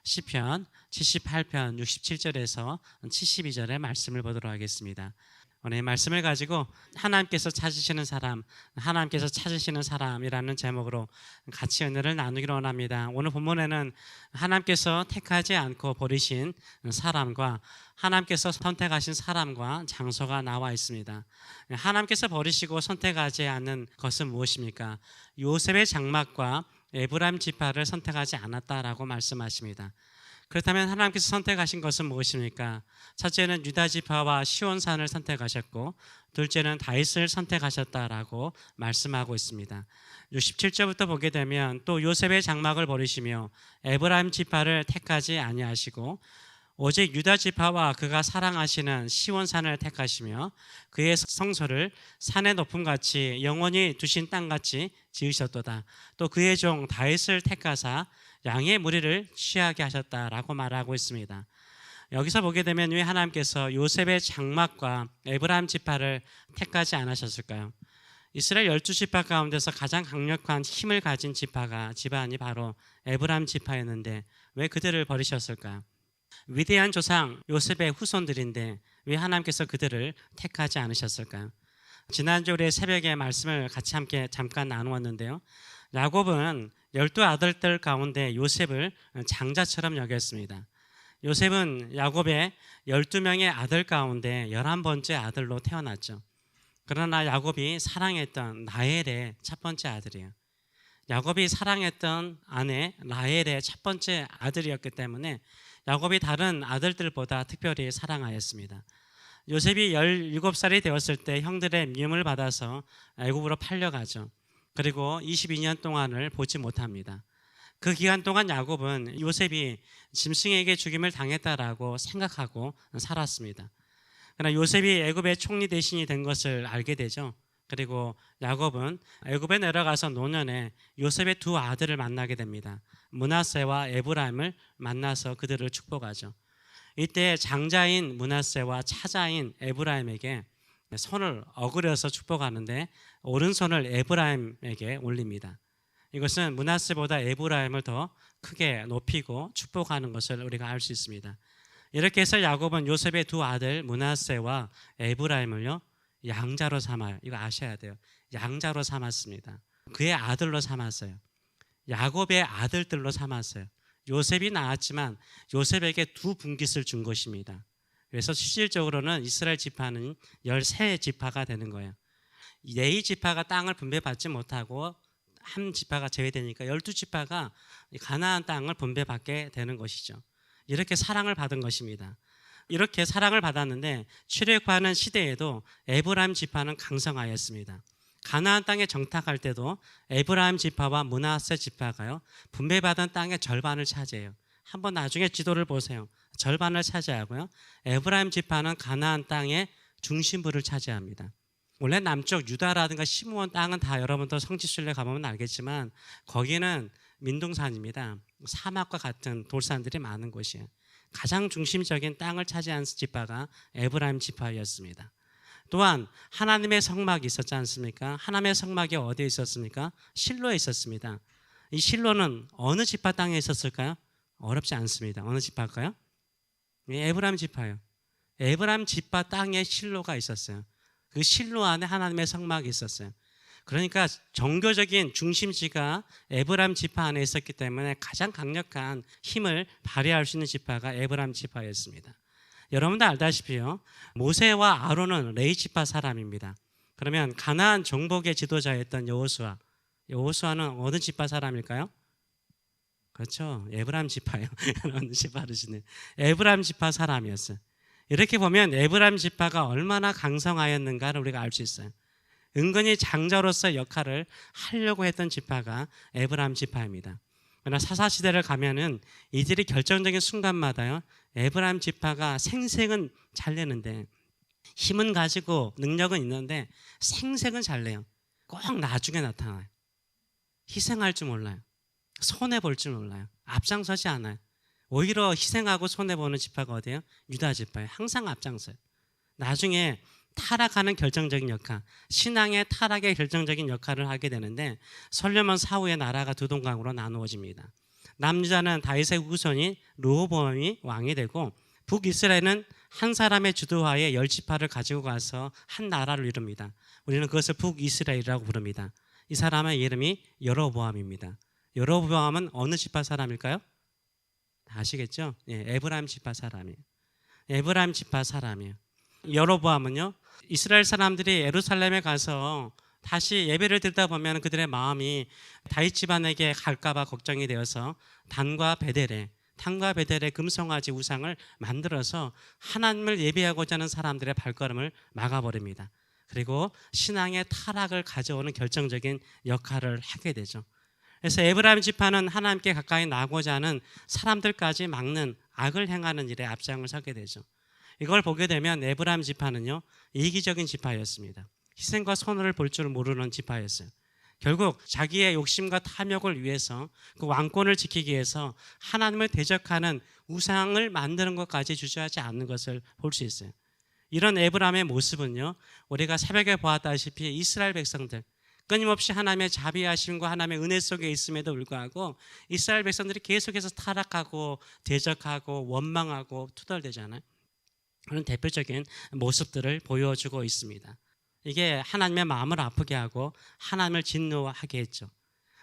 시편 78편 67절에서 72절의 말씀을 보도록 하겠습니다. 오늘 이 말씀을 가지고 하나님께서 찾으시는 사람, 하나님께서 찾으시는 사람이라는 제목으로 같이 은혜를 나누기로 원합니다. 오늘 본문에는 하나님께서 택하지 않고 버리신 사람과 하나님께서 선택하신 사람과 장소가 나와 있습니다. 하나님께서 버리시고 선택하지 않는 것은 무엇입니까? 요셉의 장막과 에브라임 지파를 선택하지 않았다라고 말씀하십니다. 그렇다면 하나님께서 선택하신 것은 무엇입니까? 첫째는 유다 지파와 시온산을 선택하셨고, 둘째는 다윗을 선택하셨다라고 말씀하고 있습니다. 67절부터 보게 되면 또 요셉의 장막을 버리시며 에브라임 지파를 택하지 아니하시고 오직 유다 지파와 그가 사랑하시는 시온산을 택하시며 그의 성소를 산의 높음같이 영원히 두신 땅같이 지으셨도다. 또 그의 종 다윗을 택하사 양의 무리를 취하게 하셨다라고 말하고 있습니다. 여기서 보게 되면 왜 하나님께서 요셉의 장막과 에브라임 지파를 택하지 않으셨을까요? 이스라엘 12지파 가운데서 가장 강력한 힘을 가진 집안이 바로 에브라임 지파였는데 왜 그들을 버리셨을까요? 위대한 조상 요셉의 후손들인데 왜 하나님께서 그들을 택하지 않으셨을까요? 지난주 우리 새벽에 말씀을 같이 함께 잠깐 나누었는데요. 야곱은 12아들들 가운데 요셉을 장자처럼 여겼습니다. 요셉은 야곱의 12명의 아들 가운데 11번째 아들로 태어났죠. 그러나 야곱이 사랑했던 라헬의 첫 번째 아들이에요. 야곱이 사랑했던 아내 라헬의 첫 번째 아들이었기 때문에 야곱이 다른 아들들보다 특별히 사랑하였습니다. 요셉이 17살이 되었을 때 형들의 미움을 받아서 애굽으로 팔려가죠. 그리고 22년 동안을 보지 못합니다. 그 기간 동안 야곱은 요셉이 짐승에게 죽임을 당했다라고 생각하고 살았습니다. 그러나 요셉이 애굽의 총리 대신이 된 것을 알게 되죠. 그리고 야곱은 애굽에 내려가서 노년에 요셉의 두 아들을 만나게 됩니다. 므낫세와 에브라임을 만나서 그들을 축복하죠. 이때 장자인 므낫세와 차자인 에브라임에게 손을 어그려서 축복하는데 오른손을 에브라임에게 올립니다. 이것은 므낫세보다 에브라임을 더 크게 높이고 축복하는 것을 우리가 알 수 있습니다. 이렇게 해서 야곱은 요셉의 두 아들 므낫세와 에브라임을요 양자로 삼아요. 이거 아셔야 돼요. 양자로 삼았습니다. 그의 아들로 삼았어요. 야곱의 아들들로 삼았어요. 요셉이 낳았지만 요셉에게 두 분깃을 준 것입니다. 그래서 실질적으로는 이스라엘 지파는 13지파가 되는 거예요. 4지파가 땅을 분배받지 못하고 한 지파가 제외되니까 12지파가 가나안 땅을 분배받게 되는 것이죠. 이렇게 사랑을 받은 것입니다. 이렇게 사랑을 받았는데 출애굽하는 시대에도 에브라임 지파는 강성하였습니다. 가나안 땅에 정착할 때도 에브라임 지파와 므낫세 지파가요 분배받은 땅의 절반을 차지해요. 한번 나중에 지도를 보세요. 절반을 차지하고요. 에브라임 지파는 가나안 땅의 중심부를 차지합니다. 원래 남쪽 유다라든가 시므온 땅은 다 여러분도 성지순례 가보면 알겠지만 거기는 민둥산입니다. 사막과 같은 돌산들이 많은 곳이에요. 가장 중심적인 땅을 차지한 지파가 에브라임 지파였습니다. 또한 하나님의 성막이 있었지 않습니까? 하나님의 성막이 어디에 있었습니까? 실로에 있었습니다. 이 실로는 어느 지파 땅에 있었을까요? 어렵지 않습니다. 어느 지파일까요? 에브라임 지파예요. 에브라임 지파 땅에 실로가 있었어요. 그 실로 안에 하나님의 성막이 있었어요. 그러니까 종교적인 중심지가 에브라임 지파 안에 있었기 때문에 가장 강력한 힘을 발휘할 수 있는 지파가 에브라임 지파였습니다. 여러분도 알다시피요, 모세와 아론은 레위 지파 사람입니다. 그러면 가나안 정복의 지도자였던 여호수아는 어느 지파 사람일까요? 그렇죠, 에브라임 지파예요. 여러분 빠르시네. 에브라임 지파 사람이었어요. 이렇게 보면 에브라임 지파가 얼마나 강성하였는가를 우리가 알 수 있어요. 은근히 장자로서 역할을 하려고 했던 지파가 에브라임 지파입니다. 그러나 사사시대를 가면은 이들이 결정적인 순간마다요 에브라임 지파가 생색은 잘 내는데, 힘은 가지고 능력은 있는데 생색은 잘 내요. 꼭 나중에 나타나요. 희생할 줄 몰라요. 손해볼 줄 몰라요. 앞장서지 않아요. 오히려 희생하고 손해보는 지파가 어디예요? 유다 지파예요. 항상 앞장서요. 나중에 타락하는 결정적인 역할, 신앙의 타락의 결정적인 역할을 하게 되는데 솔로몬 사후에 나라가 두 동강으로 나누어집니다. 남유다는 다윗의 후손인 르호보암이 왕이 되고 북이스라엘은 한 사람의 주도하에 10지파를 가지고 가서 한 나라를 이룹니다. 우리는 그것을 북이스라엘이라고 부릅니다. 이 사람의 이름이 여로보암입니다. 여로보암은 어느 지파 사람일까요? 다 아시겠죠? 예, 에브라임 지파 사람이에요. 에브라임 지파 사람이에요. 여로보암은요, 이스라엘 사람들이 예루살렘에 가서 다시 예배를 드리다 보면 그들의 마음이 다윗 집안에게 갈까봐 걱정이 되어서 단과 베델의 금송아지 우상을 만들어서 하나님을 예배하고자 하는 사람들의 발걸음을 막아버립니다. 그리고 신앙의 타락을 가져오는 결정적인 역할을 하게 되죠. 그래서 에브라임 지파는 하나님께 가까이 나고자 하는 사람들까지 막는 악을 행하는 일에 앞장을 서게 되죠. 이걸 보게 되면 에브라임 지파는요, 이기적인 지파였습니다. 희생과 선을 볼 줄 모르는 지파였어요. 결국 자기의 욕심과 탐욕을 위해서 그 왕권을 지키기 위해서 하나님을 대적하는 우상을 만드는 것까지 주저하지 않는 것을 볼 수 있어요. 이런 에브라임의 모습은요, 우리가 새벽에 보았다시피 이스라엘 백성들, 끊임없이 하나님의 자비하심과 하나님의 은혜 속에 있음에도 불구하고 이스라엘 백성들이 계속해서 타락하고 대적하고 원망하고 투덜대잖아요. 그런 대표적인 모습들을 보여주고 있습니다. 이게 하나님의 마음을 아프게 하고 하나님을 진노하게 했죠.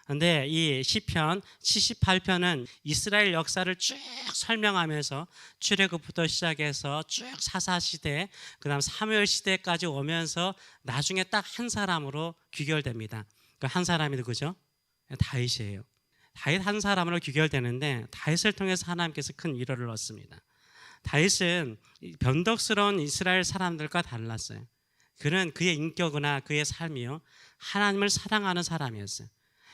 그런데 이 시편 78편은 이스라엘 역사를 쭉 설명하면서 출애굽부터 시작해서 쭉 사사시대, 그 다음 사무엘 시대까지 오면서 나중에 딱 한 사람으로 귀결됩니다. 그 한 사람이 누구죠? 다윗이에요. 다윗 한 사람으로 귀결되는데 다윗을 통해서 하나님께서 큰 위로를 얻습니다. 다윗은 변덕스러운 이스라엘 사람들과 달랐어요. 그는 그의 인격이나 그의 삶이요, 하나님을 사랑하는 사람이었어요.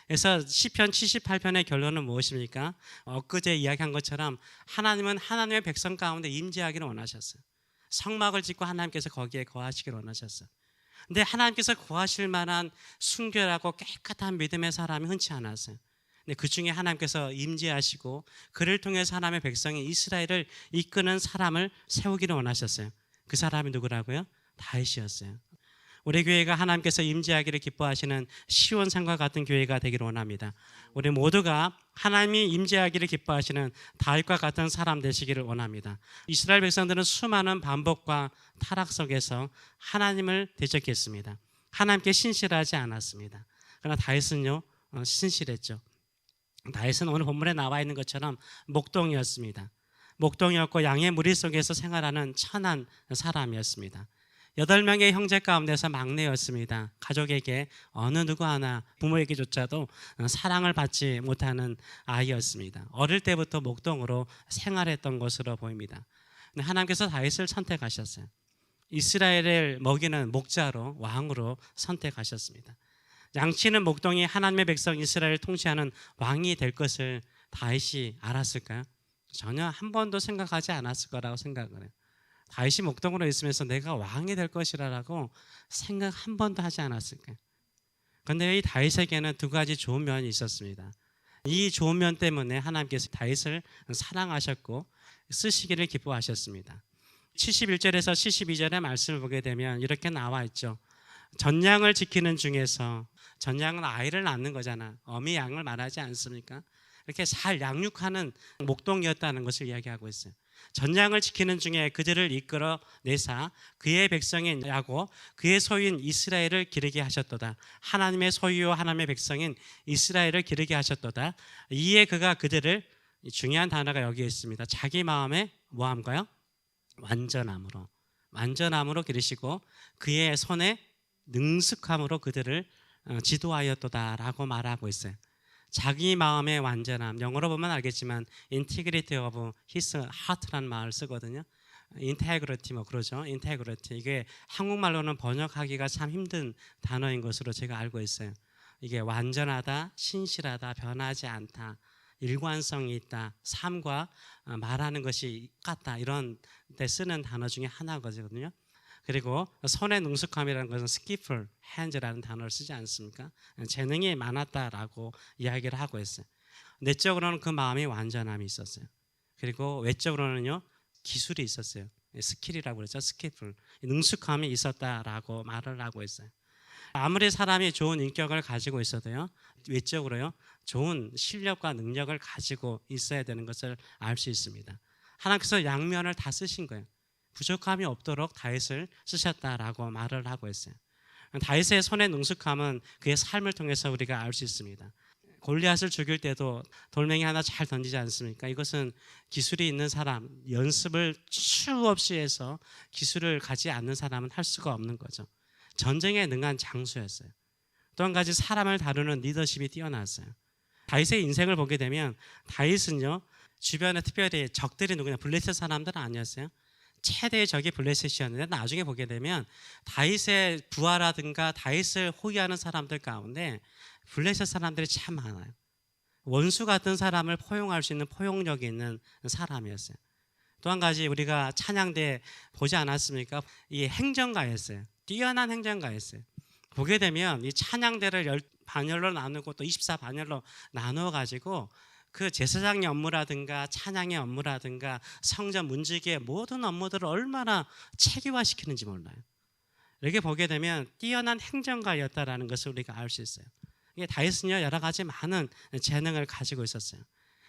그래서 시편 78편의 결론은 무엇입니까? 엊그제 이야기한 것처럼 하나님은 하나님의 백성 가운데 임재하기를 원하셨어요. 성막을 짓고 하나님께서 거기에 거하시기를 원하셨어요. 근데 하나님께서 거하실 만한 순결하고 깨끗한 믿음의 사람이 흔치 않았어요. 근데 그 중에 하나님께서 임재하시고 그를 통해서 하나님의 백성이 이스라엘을 이끄는 사람을 세우기를 원하셨어요. 그 사람이 누구라고요? 다윗이었어요. 우리 교회가 하나님께서 임재하기를 기뻐하시는 시온산과 같은 교회가 되기를 원합니다. 우리 모두가 하나님이 임재하기를 기뻐하시는 다윗과 같은 사람 되시기를 원합니다. 이스라엘 백성들은 수많은 반복과 타락 속에서 하나님을 대적했습니다. 하나님께 신실하지 않았습니다. 그러나 다윗은요, 신실했죠. 다윗은 오늘 본문에 나와 있는 것처럼 목동이었습니다. 목동이었고 양의 무리 속에서 생활하는 천한 사람이었습니다. 8명의 형제 가운데서 막내였습니다. 가족에게 어느 누구 하나, 부모에게조차도 사랑을 받지 못하는 아이였습니다. 어릴 때부터 목동으로 생활했던 것으로 보입니다. 하나님께서 다윗을 선택하셨어요. 이스라엘을 먹이는 목자로, 왕으로 선택하셨습니다. 양치는 목동이 하나님의 백성 이스라엘을 통치하는 왕이 될 것을 다윗이 알았을까요? 전혀 한 번도 생각하지 않았을 거라고 생각을 해요. 다윗이 목동으로 있으면서 내가 왕이 될 것이라고 생각 한 번도 하지 않았을까요? 그런데 이 다윗에게는 두 가지 좋은 면이 있었습니다. 이 좋은 면 때문에 하나님께서 다윗을 사랑하셨고 쓰시기를 기뻐하셨습니다. 71절에서 72절의 말씀을 보게 되면 이렇게 나와 있죠. 전양을 지키는 중에서, 전양은 아이를 낳는 거잖아. 어미 양을 말하지 않습니까? 이렇게 잘 양육하는 목동이었다는 것을 이야기하고 있어요. 전양을 지키는 중에 그들을 이끌어 내사 그의 백성인 야곱, 그의 소유인 이스라엘을 기르게 하셨도다. 하나님의 소유와 하나님의 백성인 이스라엘을 기르게 하셨도다. 이에 그가 그들을, 중요한 단어가 여기에 있습니다. 자기 마음에 뭐함가요? 완전함으로 기르시고 그의 손에 능숙함으로 그들을 지도하였도다라고 말하고 있어요. 자기 마음의 완전함, 영어로 보면 알겠지만 integrity of his heart라는 말을 쓰거든요. integrity 뭐 그러죠. integrity, 이게 한국말로는 번역하기가 참 힘든 단어인 것으로 제가 알고 있어요. 이게 완전하다, 신실하다, 변하지 않다, 일관성이 있다, 삶과 말하는 것이 같다, 이런 데 쓰는 단어 중에 하나거든요. 그리고 손의 능숙함이라는 것은 skillful hands라는 단어를 쓰지 않습니까? 재능이 많았다라고 이야기를 하고 있어요. 내적으로는 그 마음이 완전함이 있었어요. 그리고 외적으로는요, 기술이 있었어요. 스킬이라고 그러죠. skillful, 능숙함이 있었다라고 말을 하고 있어요. 아무리 사람이 좋은 인격을 가지고 있어도요, 외적으로요, 좋은 실력과 능력을 가지고 있어야 되는 것을 알 수 있습니다. 하나님께서 양면을 다 쓰신 거예요. 부족함이 없도록 다윗을 쓰셨다라고 말을 하고 있어요. 다윗의 손의 능숙함은 그의 삶을 통해서 우리가 알 수 있습니다. 골리앗을 죽일 때도 돌멩이 하나 잘 던지지 않습니까? 이것은 기술이 있는 사람, 연습을 수없이 해서 기술을 가지 않는 사람은 할 수가 없는 거죠. 전쟁에 능한 장수였어요. 또 한 가지 사람을 다루는 리더십이 뛰어났어요. 다윗의 인생을 보게 되면 다윗은요, 주변에 특별히 적들이 누구냐, 블레셋 사람들은 아니었어요. 최대의 적이 블레셋이었는데 나중에 보게 되면 다윗의 부하라든가 다윗을 호위하는 사람들 가운데 블레셋 사람들이 참 많아요. 원수 같은 사람을 포용할 수 있는 포용력이 있는 사람이었어요. 또 한 가지 우리가 찬양대 보지 않았습니까? 이 행정가였어요. 뛰어난 행정가였어요. 보게 되면 이 찬양대를 반열로 나누고 또 24반열로 나누어 가지고 그 제사장의 업무라든가 찬양의 업무라든가 성전 문지기의 모든 업무들을 얼마나 체계화시키는지 몰라요. 이렇게 보게 되면 뛰어난 행정가였다라는 것을 우리가 알 수 있어요. 이게 다윗은요, 여러 가지 많은 재능을 가지고 있었어요.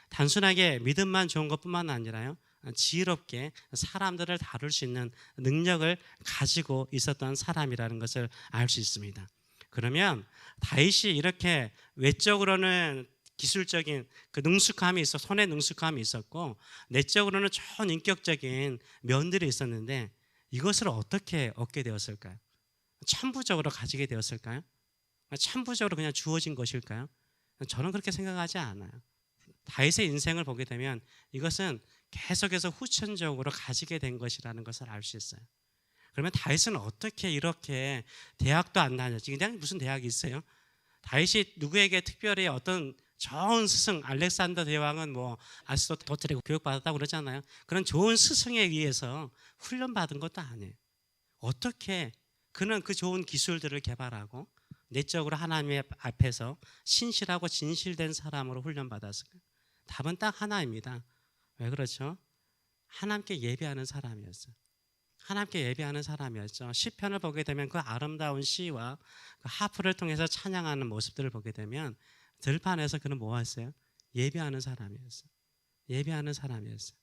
단순하게 믿음만 좋은 것뿐만 아니라요, 지혜롭게 사람들을 다룰 수 있는 능력을 가지고 있었던 사람이라는 것을 알 수 있습니다. 그러면 다윗이 이렇게 외적으로는 기술적인 그 능숙함이 있어, 손에 능숙함이 있었고 내적으로는 좋은 인격적인 면들이 있었는데 이것을 어떻게 얻게 되었을까요? 천부적으로 가지게 되었을까요? 천부적으로 그냥 주어진 것일까요? 저는 그렇게 생각하지 않아요. 다윗의 인생을 보게 되면 이것은 계속해서 후천적으로 가지게 된 것이라는 것을 알 수 있어요. 그러면 다윗은 어떻게 이렇게 대학도 안 다녔지? 그냥 무슨 대학이 있어요? 다윗이 누구에게 특별히 어떤 좋은 스승, 알렉산더 대왕은 뭐 아리스토텔에 교육받았다고 그러잖아요. 그런 좋은 스승에 의해서 훈련받은 것도 아니에요. 어떻게 그는 그 좋은 기술들을 개발하고 내적으로 하나님의 앞에서 신실하고 진실된 사람으로 훈련받았을까요? 답은 딱 하나입니다. 왜 그렇죠? 하나님께 예배하는 사람이었어요. 하나님께 예배하는 사람이었죠. 시편을 보게 되면 그 아름다운 시와 그 하프를 통해서 찬양하는 모습들을 보게 되면 들판에서 그는 뭐 했어요? 예배하는 사람이었어요. 예배하는 사람이었어요.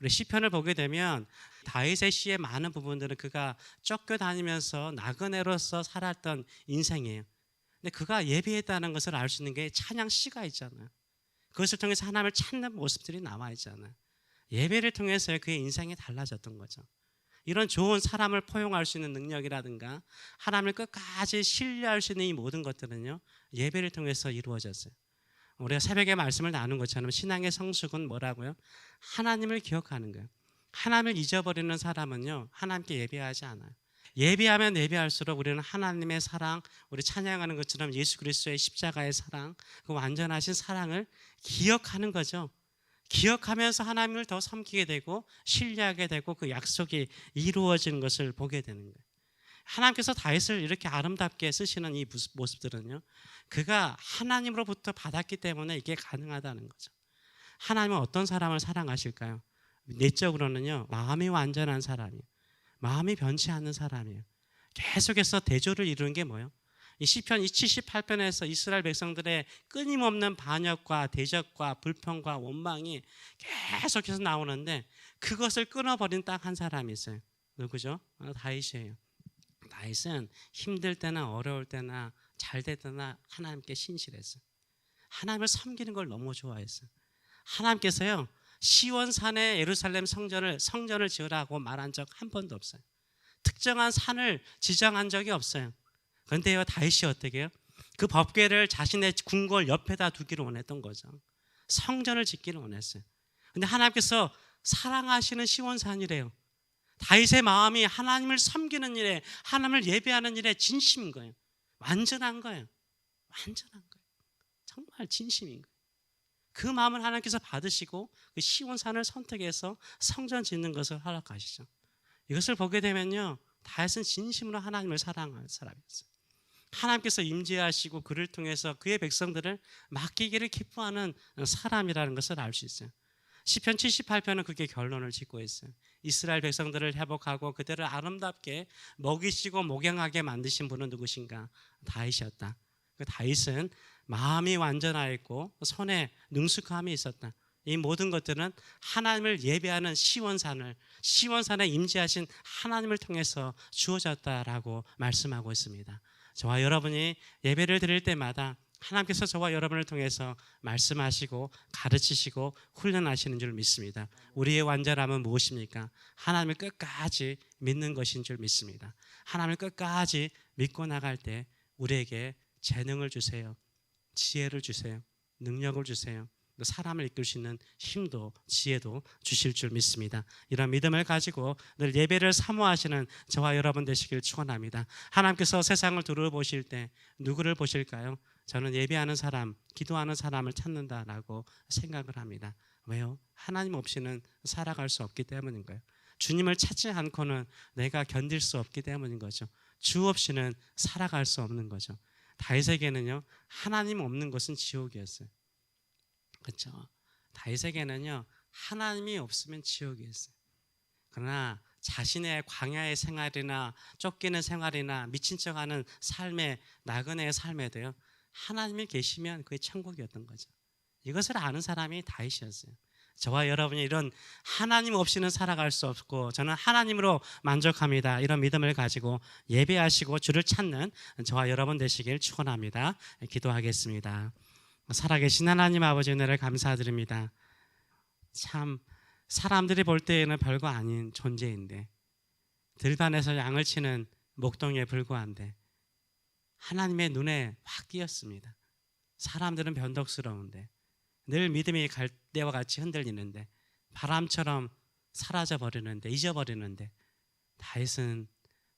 우리 시편을 보게 되면 다윗의 시의 많은 부분들은 그가 쫓겨다니면서 나그네로서 살았던 인생이에요. 근데 그가 예배했다는 것을 알 수 있는 게 찬양 시가 있잖아요. 그것을 통해서 하나님을 찾는 모습들이 나와 있잖아요. 예배를 통해서 그의 인생이 달라졌던 거죠. 이런 좋은 사람을 포용할 수 있는 능력이라든가 하나님을 끝까지 신뢰할 수 있는 이 모든 것들은요, 예배를 통해서 이루어졌어요. 우리가 새벽에 말씀을 나눈 것처럼 신앙의 성숙은 뭐라고요? 하나님을 기억하는 거예요. 하나님을 잊어버리는 사람은요, 하나님께 예배하지 않아요. 예배하면 예배할수록 우리는 하나님의 사랑, 우리 찬양하는 것처럼 예수 그리스도의 십자가의 사랑, 그 완전하신 사랑을 기억하는 거죠. 기억하면서 하나님을 더 섬기게 되고 신뢰하게 되고 그 약속이 이루어지는 것을 보게 되는 거예요. 하나님께서 다윗을 이렇게 아름답게 쓰시는 이 모습들은요, 그가 하나님으로부터 받았기 때문에 이게 가능하다는 거죠. 하나님은 어떤 사람을 사랑하실까요? 내적으로는요, 마음이 완전한 사람이에요. 마음이 변치 않는 사람이에요. 계속해서 대조를 이루는 게 뭐예요? 이 시편 78편에서 이스라엘 백성들의 끊임없는 반역과 대적과 불평과 원망이 계속해서 나오는데 그것을 끊어버린 딱 한 사람이 있어요. 누구죠? 다윗이에요. 다윗은 힘들 때나 어려울 때나 잘 될 때나 하나님께 신실했어요. 하나님을 섬기는 걸 너무 좋아했어요. 하나님께서요, 시온산에 예루살렘 성전을 지으라고 말한 적 한 번도 없어요. 특정한 산을 지정한 적이 없어요. 그런데요, 다윗이 어떻게 해요? 그 법궤를 자신의 궁궐 옆에다 두기를 원했던 거죠. 성전을 짓기를 원했어요. 그런데 하나님께서 사랑하시는 시온산이래요. 다윗의 마음이 하나님을 섬기는 일에, 하나님을 예배하는 일에 진심인 거예요. 완전한 거예요. 완전한 거예요. 정말 진심인 거예요. 그 마음을 하나님께서 받으시고 그 시온산을 선택해서 성전 짓는 것을 허락하시죠. 이것을 보게 되면요, 다윗은 진심으로 하나님을 사랑하는 사람이었어요. 하나님께서 임재하시고 그를 통해서 그의 백성들을 맡기기를 기뻐하는 사람이라는 것을 알 수 있어요. 시편 78편은 그렇게 결론을 짓고 있어요. 이스라엘 백성들을 회복하고 그들을 아름답게 먹이시고 목양하게 만드신 분은 누구신가? 다윗이었다. 그 다윗은 마음이 완전하였고 손에 능숙함이 있었다. 이 모든 것들은 하나님을 예배하는 시원산에 임재하신 하나님을 통해서 주어졌다라고 말씀하고 있습니다. 저와 여러분이 예배를 드릴 때마다 하나님께서 저와 여러분을 통해서 말씀하시고 가르치시고 훈련하시는 줄 믿습니다. 우리의 완전함은 무엇입니까? 하나님을 끝까지 믿는 것인 줄 믿습니다. 하나님을 끝까지 믿고 나갈 때 우리에게 재능을 주세요. 지혜를 주세요. 능력을 주세요. 사람을 이끌 수 있는 힘도 지혜도 주실 줄 믿습니다. 이런 믿음을 가지고 늘 예배를 사모하시는 저와 여러분 되시길 축원합니다. 하나님께서 세상을 두루보실 때 누구를 보실까요? 저는 예배하는 사람, 기도하는 사람을 찾는다라고 생각을 합니다. 왜요? 하나님 없이는 살아갈 수 없기 때문인 거예요. 주님을 찾지 않고는 내가 견딜 수 없기 때문인 거죠. 주 없이는 살아갈 수 없는 거죠. 다윗에게는요, 하나님 없는 것은 지옥이었어요. 그렇죠? 다윗에게는요, 하나님이 없으면 지옥이었어요. 그러나 자신의 광야의 생활이나 쫓기는 생활이나 미친 척하는 삶의 나그네의 삶에도요, 하나님이 계시면 그게 천국이었던 거죠. 이것을 아는 사람이 다윗이었어요. 저와 여러분이 이런 하나님 없이는 살아갈 수 없고 저는 하나님으로 만족합니다. 이런 믿음을 가지고 예배하시고 주를 찾는 저와 여러분 되시길 축원합니다. 기도하겠습니다. 살아계신 하나님 아버지 은혜를 감사드립니다. 참 사람들이 볼 때에는 별거 아닌 존재인데 들판에서 양을 치는 목동이에 불과한데 하나님의 눈에 확 띄었습니다. 사람들은 변덕스러운데 늘 믿음이 갈대와 같이 흔들리는데 바람처럼 사라져버리는데 잊어버리는데 다윗은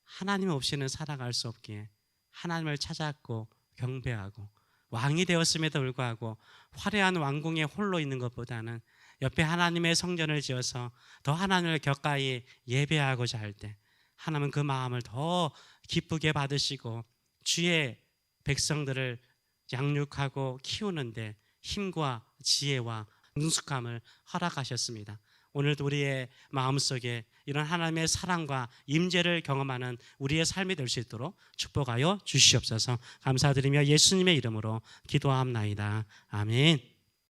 하나님 없이는 살아갈 수 없기에 하나님을 찾았고 경배하고 왕이 되었음에도 불구하고 화려한 왕궁에 홀로 있는 것보다는 옆에 하나님의 성전을 지어서 더 하나님을 가까이 예배하고자 할 때 하나님은 그 마음을 더 기쁘게 받으시고 주의 백성들을 양육하고 키우는데 힘과 지혜와 능숙함을 허락하셨습니다. 오늘도 우리의 마음속에 이런 하나님의 사랑과 임재를 경험하는 우리의 삶이 될 수 있도록 축복하여 주시옵소서. 감사드리며 예수님의 이름으로 기도합나이다. 아멘.